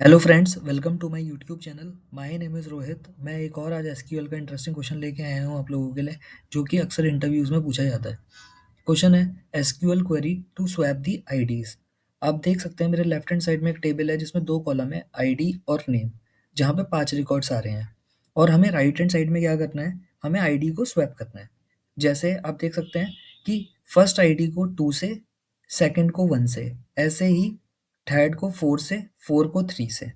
Hello friends, welcome to my YouTube channel. My name is Rohit. मैं एक और आज एसक्यूएल का इंटरेस्टिंग क्वेश्चन लेके आया हूँ आप लोगों के लिए, जो कि अक्सर इंटरव्यूज़ में पूछा जाता है। क्वेश्चन है SQL query to swap the IDs. आप देख सकते हैं मेरे लेफ्ट हैंड साइड में एक टेबल है जिसमें दो कॉलम है, आईडी और नेम, जहाँ पे 5 रिकॉर्ड्स आ रहे हैं। और हमें राइट हैंड साइड में क्या करना है, हमें आईडी को स्वैप करना है। जैसे आप देख सकते हैं कि फर्स्ट आईडी को 2 से, सेकंड को 1 से, ऐसे ही थर्ड को 4 से, 4 को 3 से,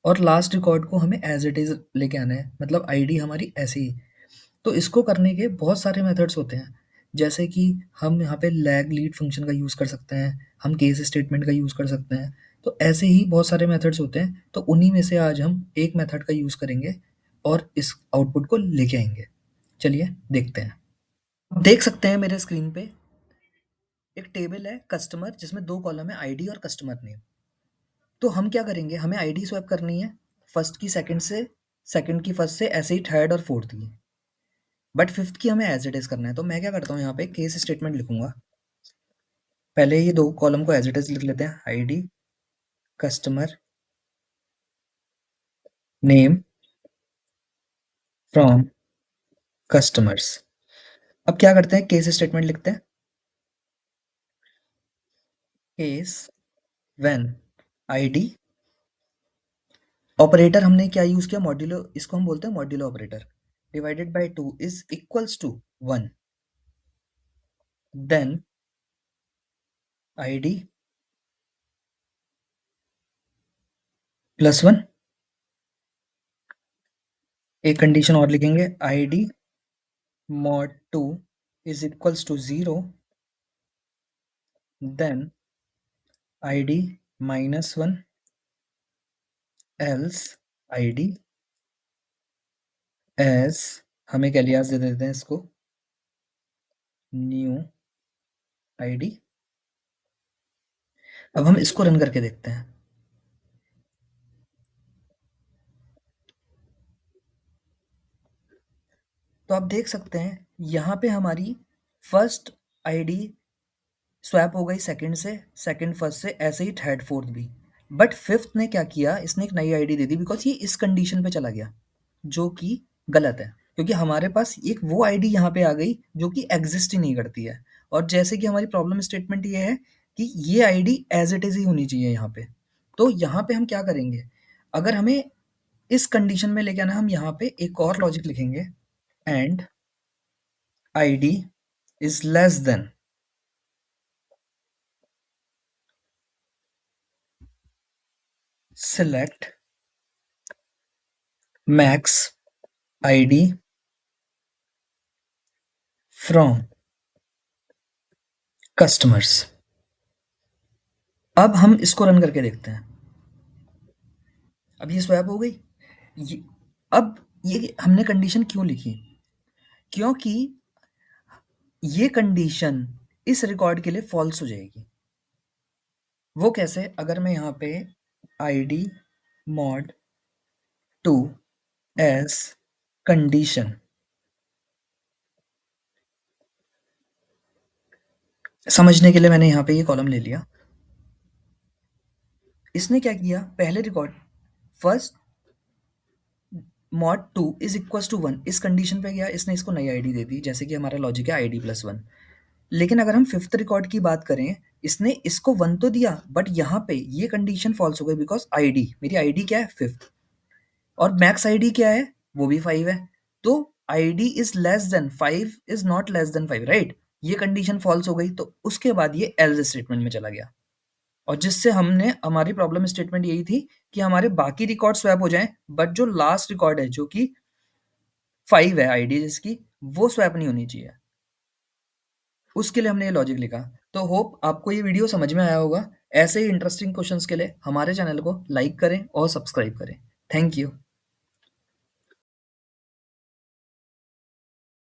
और लास्ट रिकॉर्ड को हमें एज इट इज़ लेके आना है, मतलब आईडी हमारी ऐसे ही। तो इसको करने के बहुत सारे मेथड्स होते हैं, जैसे कि हम यहाँ पे लैग लीड फंक्शन का यूज़ कर सकते हैं, हम केस स्टेटमेंट का यूज़ कर सकते हैं। तो ऐसे ही बहुत सारे मेथड्स होते हैं, तो उन्हीं में से आज हम एक मेथड का यूज़ करेंगे और इस आउटपुट को लेके आएंगे। चलिए देखते हैं। आप देख सकते हैं मेरे स्क्रीन पे एक टेबल है कस्टमर, जिसमें दो कॉलम है, आईडी और कस्टमर नेम। तो हम क्या करेंगे, हमें आईडी स्वैप करनी है, फर्स्ट की सेकंड से, सेकंड की फर्स्ट से, ऐसे ही थर्ड और फोर्थ की। बट फिफ्थ की हमें एज इट इज करना है। तो मैं क्या करता हूँ, यहाँ पे केस स्टेटमेंट लिखूंगा। पहले ये दो कॉलम को एज इट इज लिख लेते हैं, ID customer name from customers. अब क्या करते हैं, केस स्टेटमेंट लिखते हैं। केस व्हेन आईडी, ऑपरेटर हमने क्या यूज किया, मॉड्यूलो, इसको हम बोलते हैं modulo operator, divided by 2 is equals to 1, then ID plus 1। एक कंडीशन और लिखेंगे, ID mod 2 is equals to 0, then id minus 1, else id as, हमें एक एलियास दे देते हैं इसको, न्यू id। अब हम इसको रन करके देखते हैं। तो आप देख सकते हैं यहाँ पे हमारी फर्स्ट आईडी स्वैप हो गई सेकंड से, सेकंड फर्स्ट से, ऐसे ही थर्ड फोर्थ भी। बट फिफ्थ ने क्या किया, इसने एक नई आईडी दे दी, बिकॉज ये इस कंडीशन पे चला गया, जो कि गलत है, क्योंकि हमारे पास एक वो आईडी यहाँ पे आ गई जो कि एग्जिस्ट ही नहीं करती है। और जैसे कि हमारी प्रॉब्लम स्टेटमेंट ये है कि ये आईडी एज इट इज ही होनी चाहिए यहाँ पे। तो यहाँ पे हम क्या करेंगे, अगर हमें इस कंडीशन में लेके आना, हम यहाँ पे एक और लॉजिक लिखेंगे, and ID is less than select max id from customers। अब हम इसको रन करके देखते हैं। अब ये स्वैप हो गई। ये, अब ये हमने कंडीशन क्यों लिखी, क्योंकि ये कंडीशन इस रिकॉर्ड के लिए फॉल्स हो जाएगी। वो कैसे, अगर मैं यहाँ पे id mod 2 as कंडीशन, समझने के लिए मैंने यहाँ पे ये कॉलम ले लिया। इसने क्या किया, पहले record first mod 2 is equal to 1, इस कंडीशन पे गया, इसने इसको नई आईडी दे दी, जैसे कि हमारा लॉजिक है आईडी प्लस 1। लेकिन अगर हम फिफ्थ रिकॉर्ड की बात करें, इसने इसको 1 तो दिया, बट यहाँ पे ये कंडीशन फॉल्स हो गई, बिकॉज आईडी, मेरी आईडी क्या है, फिफ्थ, और मैक्स आईडी क्या है, वो भी 5 है। तो ID is less than 5 is not less than 5, right. ये कंडीशन फॉल्स हो गई, तो उसके बाद ये एल्स स्टेटमेंट में चला गया, और जिससे हमने, हमारी प्रॉब्लम स्टेटमेंट यही थी कि हमारे बाकी रिकॉर्ड स्वैप हो जाएं, बट जो लास्ट रिकॉर्ड है, जो कि 5 है आईडी जिसकी, वो स्वैप नहीं होनी चाहिए। उसके लिए हमने ये लॉजिक लिखा। तो होप आपको ये वीडियो समझ में आया होगा। ऐसे ही इंटरेस्टिंग क्वेश्चंस के लिए हमारे चैनल को लाइक करें और सब्सक्राइब करें। Thank you.